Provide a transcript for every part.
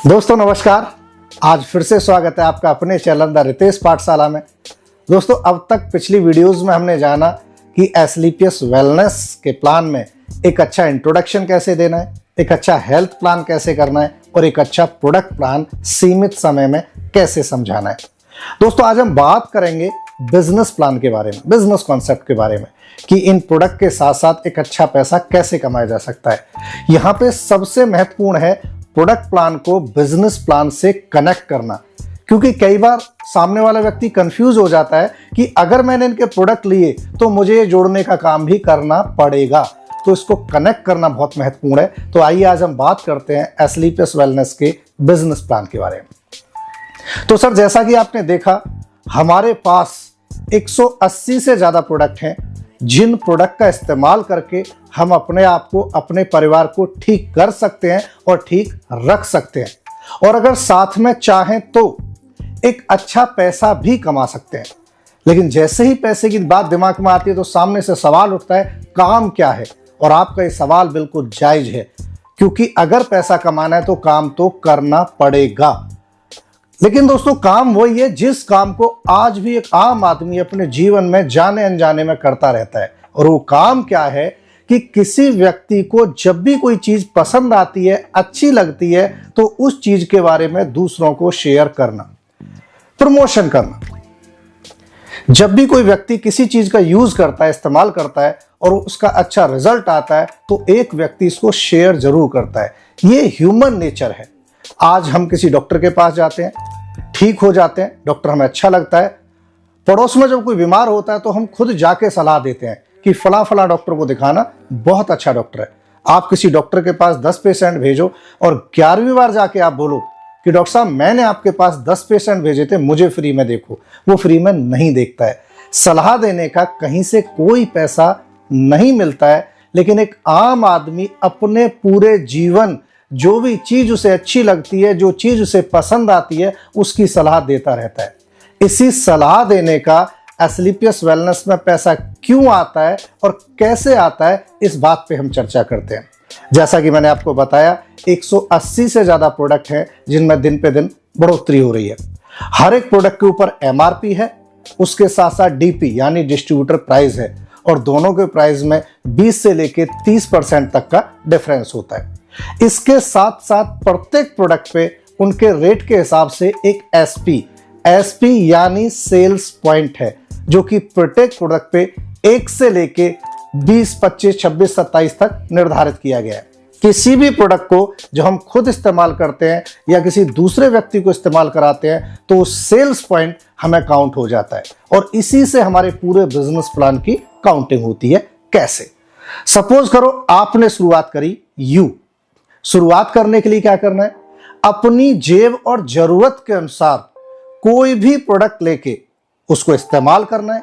दोस्तों नमस्कार। आज फिर से स्वागत है आपका अपने चैनल द रितेश पाठशाला में। दोस्तों अब तक पिछली वीडियोस में हमने जाना कि एसलीपीएस वेलनेस के प्लान में एक अच्छा इंट्रोडक्शन कैसे देना है, एक अच्छा हेल्थ प्लान कैसे करना है और एक अच्छा प्रोडक्ट प्लान सीमित समय में कैसे समझाना है। दोस्तों आज हम बात करेंगे बिजनेस प्लान के बारे में, बिजनेस कॉन्सेप्ट के बारे में कि इन प्रोडक्ट के साथ साथ एक अच्छा पैसा कैसे कमाया जा सकता है। यहाँ पे सबसे महत्वपूर्ण है प्रोडक्ट प्लान को बिजनेस प्लान से कनेक्ट करना, क्योंकि कई बार सामने वाला व्यक्ति कंफ्यूज हो जाता है कि अगर मैंने इनके प्रोडक्ट लिए तो मुझे ये जोड़ने का काम भी करना पड़ेगा। तो इसको कनेक्ट करना बहुत महत्वपूर्ण है। तो आइए आज हम बात करते हैं एसलीपीएस वेलनेस के बिजनेस प्लान के बारे में। तो सर जैसा कि आपने देखा हमारे पास 180 से ज्यादा प्रोडक्ट हैं जिन प्रोडक्ट का इस्तेमाल करके हम अपने आप को, अपने परिवार को ठीक कर सकते हैं और ठीक रख सकते हैं, और अगर साथ में चाहें तो एक अच्छा पैसा भी कमा सकते हैं। लेकिन जैसे ही पैसे की बात दिमाग में आती है तो सामने से सवाल उठता है काम क्या है। और आपका ये सवाल बिल्कुल जायज है, क्योंकि अगर पैसा कमाना है तो काम तो करना पड़ेगा। लेकिन दोस्तों काम वही है जिस काम को आज भी एक आम आदमी अपने जीवन में जाने अनजाने में करता रहता है। और वो काम क्या है कि किसी व्यक्ति को जब भी कोई चीज पसंद आती है, अच्छी लगती है, तो उस चीज के बारे में दूसरों को शेयर करना, प्रमोशन करना। जब भी कोई व्यक्ति किसी चीज का यूज करता है, इस्तेमाल करता है और उसका अच्छा रिजल्ट आता है तो एक व्यक्ति इसको शेयर जरूर करता है। ये ह्यूमन नेचर है। आज हम किसी डॉक्टर के पास जाते हैं, ठीक हो जाते हैं, डॉक्टर हमें अच्छा लगता है। पड़ोस में जब कोई बीमार होता है तो हम खुद जाके सलाह देते हैं कि फला फला डॉक्टर को दिखाना, बहुत अच्छा डॉक्टर है। आप किसी डॉक्टर के पास 10 पेशेंट भेजो और 11वीं बार जाके आप बोलो कि डॉक्टर साहब मैंने आपके पास 10 पेशेंट भेजे थे, मुझे फ्री में देखो, वो फ्री में नहीं देखता है। सलाह देने का कहीं से कोई पैसा नहीं मिलता है, लेकिन एक आम आदमी अपने पूरे जीवन जो भी चीज उसे अच्छी लगती है, जो चीज उसे पसंद आती है, उसकी सलाह देता रहता है। इसी सलाह देने का एसलीपीएस वेलनेस में पैसा क्यों आता है और कैसे आता है, इस बात पे हम चर्चा करते हैं। जैसा कि मैंने आपको बताया 180 से ज्यादा प्रोडक्ट हैं जिनमें दिन पे दिन बढ़ोतरी हो रही है। हर एक प्रोडक्ट के ऊपर एमआरपी है, उसके साथ साथ डीपी यानी डिस्ट्रीब्यूटर प्राइस है, और दोनों के प्राइस में 20 से लेके 30% तक का डिफरेंस होता है। इसके साथ साथ प्रत्येक प्रोडक्ट पे उनके रेट के हिसाब से एक एसपी यानी सेल्स पॉइंट है, जो कि प्रत्येक प्रोडक्ट पे 1 से लेके 20, 25, 26, 27 तक निर्धारित किया गया है। किसी भी प्रोडक्ट को जो हम खुद इस्तेमाल करते हैं या किसी दूसरे व्यक्ति को इस्तेमाल कराते हैं तो सेल्स पॉइंट हमें काउंट हो जाता है, और इसी से हमारे पूरे बिजनेस प्लान की काउंटिंग होती है। कैसे? सपोज करो आपने शुरुआत करी शुरुआत करने के लिए क्या करना है, अपनी जेब और जरूरत के अनुसार कोई भी प्रोडक्ट लेके उसको इस्तेमाल करना है।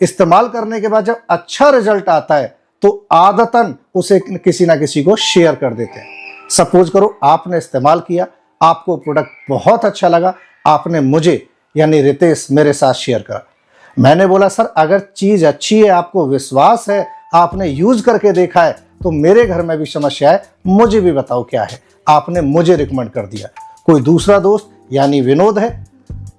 इस्तेमाल करने के बाद जब अच्छा रिजल्ट आता है तो आदतन उसे किसी ना किसी को शेयर कर देते हैं। सपोज करो आपने इस्तेमाल किया, आपको प्रोडक्ट बहुत अच्छा लगा, आपने मुझे यानी रितेश मेरे साथ शेयर करा। मैंने बोला सर अगर चीज अच्छी है, आपको विश्वास है, आपने यूज करके देखा है, तो मेरे घर में भी समस्या है, मुझे भी बताओ क्या है। आपने मुझे रिकमेंड कर दिया। कोई दूसरा दोस्त यानी विनोद है,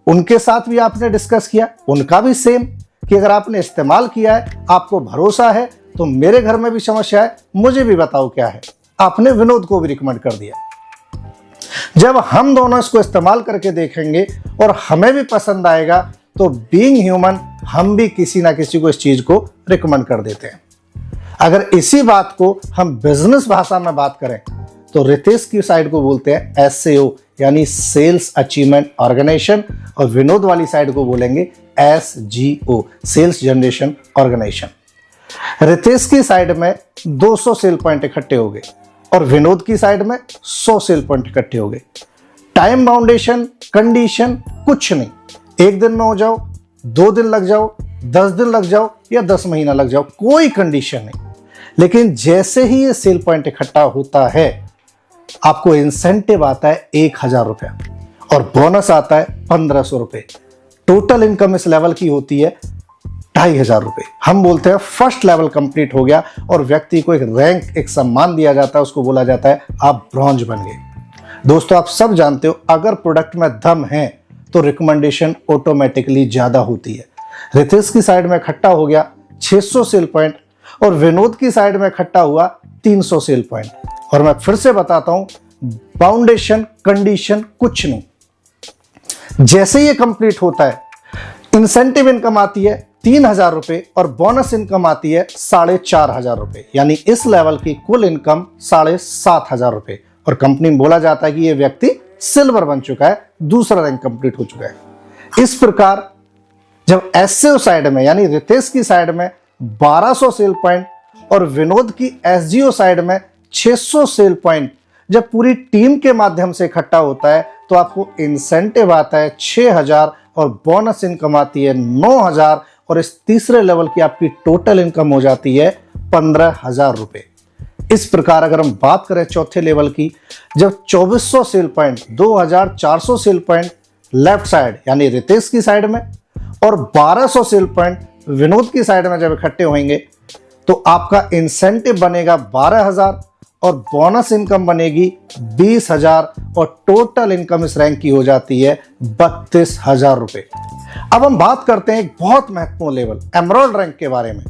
उनके साथ भी आपने डिस्कस किया, उनका भी सेम कि अगर आपने इस्तेमाल किया है, आपको भरोसा है, तो मेरे घर में भी समस्या है, मुझे भी बताओ क्या है। आपने विनोद को भी रिकमेंड कर दिया। जब हम दोनों इसको इस्तेमाल करके देखेंगे और हमें भी पसंद आएगा तो बीइंग ह्यूमन हम भी किसी ना किसी को इस चीज को रिकमेंड कर देते हैं। अगर इसी बात को हम बिजनेस भाषा में बात करें तो रितेश की साइड को बोलते हैं एसएओ यानी सेल्स अचीवमेंट ऑर्गेनाइजेशन, और विनोद वाली साइड को बोलेंगे एसजीओ सेल्स जनरेशन ऑर्गेनाइजेशन। रितेश की साइड में 200 सेल पॉइंट इकट्ठे हो गए और विनोद की साइड में 100 सेल पॉइंट इकट्ठे हो गए। टाइम बाउंडेशन कंडीशन कुछ नहीं, 1 दिन में हो जाओ, 2 दिन लग जाओ, 10 दिन लग जाओ या 10 महीना लग जाओ, कोई कंडीशन नहीं। लेकिन जैसे ही ये सेल पॉइंट इकट्ठा होता है आपको इंसेंटिव आता है 1000 रुपया और बोनस आता है 1500 रुपये। टोटल इनकम इस लेवल की होती है 2500 रुपये। हम बोलते हैं फर्स्ट लेवल कंप्लीट हो गया और व्यक्ति को एक रैंक, एक सम्मान दिया जाता है, उसको बोला जाता है आप ब्रॉन्ज बन गए। दोस्तों आप सब जानते हो अगर प्रोडक्ट में दम है तो रिकमेंडेशन ऑटोमेटिकली ज्यादा होती है। रितेश की साइड में इकट्ठा हो गया 600 सेल पॉइंट और विनोद की साइड में इकट्ठा हुआ 300 सेल पॉइंट। और मैं फिर से बताता हूं, फाउंडेशन कंडीशन कुछ नहीं। जैसे ये कंप्लीट होता है, इंसेंटिव इनकम आती है 3,000 रुपए और बोनस इनकम आती है 4,500 रुपए, यानी इस लेवल की कुल इनकम 7,500 रुपए। और कंपनी में बोला जाता है कि ये व्यक्ति सिल्वर बन चुका है, दूसरा रैंक कंप्लीट हो चुका है। इस प्रकार जब एससीओ साइड में यानी रितेश की साइड में 1200 सेल पॉइंट और विनोद की एसजीओ साइड में 600 सेल पॉइंट जब पूरी टीम के माध्यम से इकट्ठा होता है तो आपको इंसेंटिव आता है 6,000 और बोनस इनकम आती है 9,000 और इस तीसरे लेवल की आपकी टोटल इनकम हो जाती है 15,000 रुपए। इस प्रकार अगर हम बात करें चौथे लेवल की, जब 2400 cell point 2,400 cell point left side यानी रितेश की साइड में और 1200 सेल पॉइंट विनोद की साइड में जब इकट्ठे होंगे तो आपका इंसेंटिव बनेगा 12,000 और बोनस इनकम बनेगी 20,000 और टोटल इनकम इस रैंक की हो जाती है 32,000 रुपए। अब हम बात करते हैं एक बहुत महत्वपूर्ण लेवल एमराल्ड रैंक के बारे में।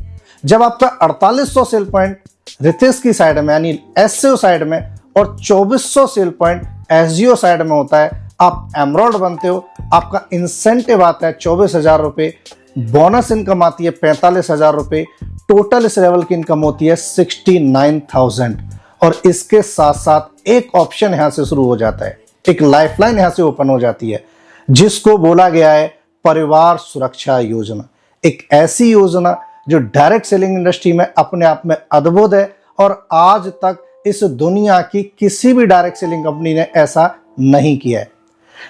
जब आपका 4800 सेल पॉइंट रितेश की साइड में यानी एससीओ साइड में और 2400 सेल पॉइंट एसजीओ साइड में होता है, आप एमराल्ड बनते हो। आपका इंसेंटिव आता है 24,000 रुपए, बोनस इनकम आती है 45,000 रुपए, टोटल इस लेवल की इनकम होती है 69,000। और इसके साथ साथ एक ऑप्शन यहां से शुरू हो जाता है, एक लाइफलाइन यहां से ओपन हो जाती है जिसको बोला गया है परिवार सुरक्षा योजना। एक ऐसी योजना जो डायरेक्ट सेलिंग इंडस्ट्री में अपने आप में अद्भुत है और आज तक इस दुनिया की किसी भी डायरेक्ट सेलिंग कंपनी ने ऐसा नहीं किया है।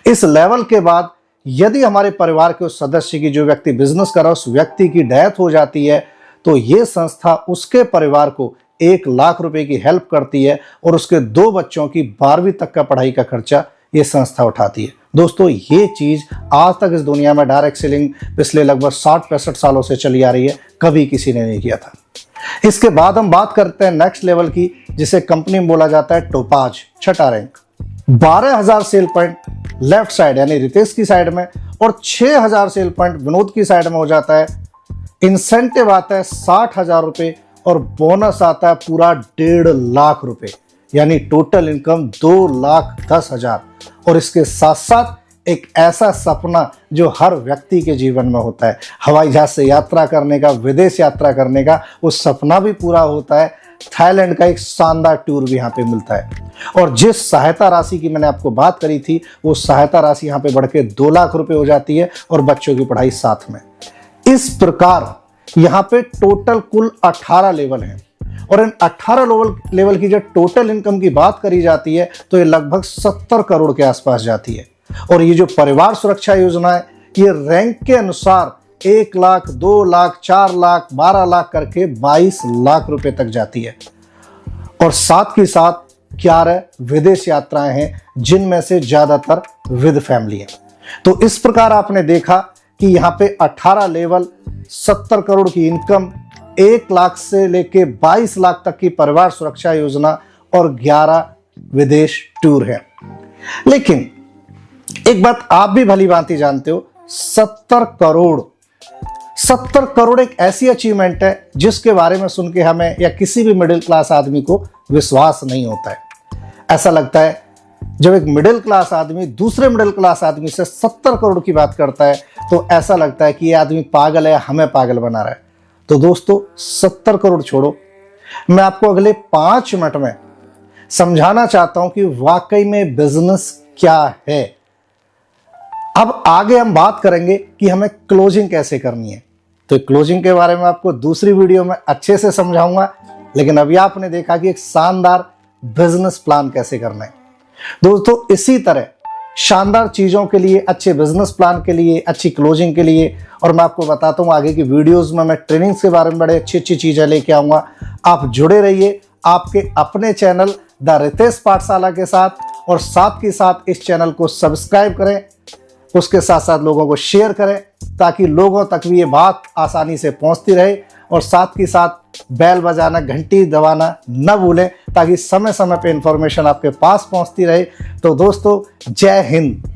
इस लेवल के बाद यदि हमारे परिवार के उस सदस्य की, जो व्यक्ति बिजनेस कर रहा है, उस व्यक्ति की डेथ हो जाती है तो ये संस्था उसके परिवार को 1,00,000 रुपए की हेल्प करती है और उसके 2 बच्चों की 12वीं तक का पढ़ाई का खर्चा ये संस्था उठाती है। दोस्तों ये चीज आज तक इस दुनिया में डायरेक्ट सेलिंग पिछले लगभग 60-65 सालों से चली आ रही है, कभी किसी ने नहीं किया था। इसके बाद हम बात करते हैं नेक्स्ट लेवल की, जिसे कंपनी में बोला जाता है टोपाज, छठा rank. 12,000 cell point left side यानी रितेश की साइड में और 6,000 सेल पॉइंट विनोद की साइड में हो जाता है। इंसेंटिव आता है 60,000 रुपए और बोनस आता है पूरा 1,50,000 रुपए, यानी टोटल इनकम 2,10,000। और इसके साथ साथ एक ऐसा सपना जो हर व्यक्ति के जीवन में होता है, हवाई जहाज से यात्रा करने का, विदेश यात्रा करने का, वो सपना भी पूरा होता है। थाईलैंड का एक शानदार टूर भी यहाँ पे मिलता है। और जिस सहायता राशि की मैंने आपको बात करी थी, वो सहायता राशि यहाँ पे बढ़ के 2,00,000 रुपए हो जाती है और बच्चों की पढ़ाई साथ में। इस प्रकार यहाँ पे टोटल कुल 18 लेवल हैं और इन 18 लेवल की जब टोटल इनकम की बात करी जाती है तो ये लगभग 70 करोड़ के आसपास जाती है। और ये जो परिवार सुरक्षा योजना है, ये रैंक के अनुसार 1,00,000, 2,00,000, 4,00,000, 12,00,000 करके 22,00,000 रुपए तक जाती है। और साथ ही साथ 11 विदेश यात्राएं हैं जिनमें से ज्यादातर विद फैमिली है। तो इस प्रकार आपने देखा कि यहाँ पे 18 लेवल, 70 करोड़ की इनकम, 1,00,000 से लेके 22,00,000 तक की परिवार सुरक्षा योजना और 11 विदेश टूर है। लेकिन एक बात आप भी भली भांति जानते हो, 70 करोड़ एक ऐसी अचीवमेंट है जिसके बारे में सुन के हमें या किसी भी मिडिल क्लास आदमी को विश्वास नहीं होता है। ऐसा लगता है जब एक मिडिल क्लास आदमी दूसरे मिडिल क्लास आदमी से 70 करोड़ की बात करता है तो ऐसा लगता है कि ये आदमी पागल है, हमें पागल बना रहा है। तो दोस्तों 70 करोड़ छोड़ो, मैं आपको अगले 5 मिनट में समझाना चाहता हूं कि वाकई में बिजनेस क्या है। अब आगे हम बात करेंगे कि हमें क्लोजिंग कैसे करनी है, तो क्लोजिंग के बारे में आपको दूसरी वीडियो में अच्छे से समझाऊंगा। लेकिन अभी आपने देखा कि एक शानदार बिजनेस प्लान कैसे करना है। दोस्तों इसी तरह शानदार चीजों के लिए, अच्छे बिजनेस प्लान के लिए, अच्छी क्लोजिंग के लिए, और मैं आपको बताता हूं आगे की वीडियोस में मैं ट्रेनिंग्स के बारे में बड़े अच्छी चीजें लेके आऊंगा। आप जुड़े रहिए आपके अपने चैनल द रितेश पाठशाला के साथ, और साथ ही साथ इस चैनल को सब्सक्राइब करें, उसके साथ साथ लोगों को शेयर करें ताकि लोगों तक भी ये बात आसानी से पहुंचती रहे और साथ ही साथ बेल बजाना, घंटी दबाना न भूलें, ताकि समय समय पे इंफॉर्मेशन आपके पास पहुंचती रहे। तो दोस्तों, जय हिंद।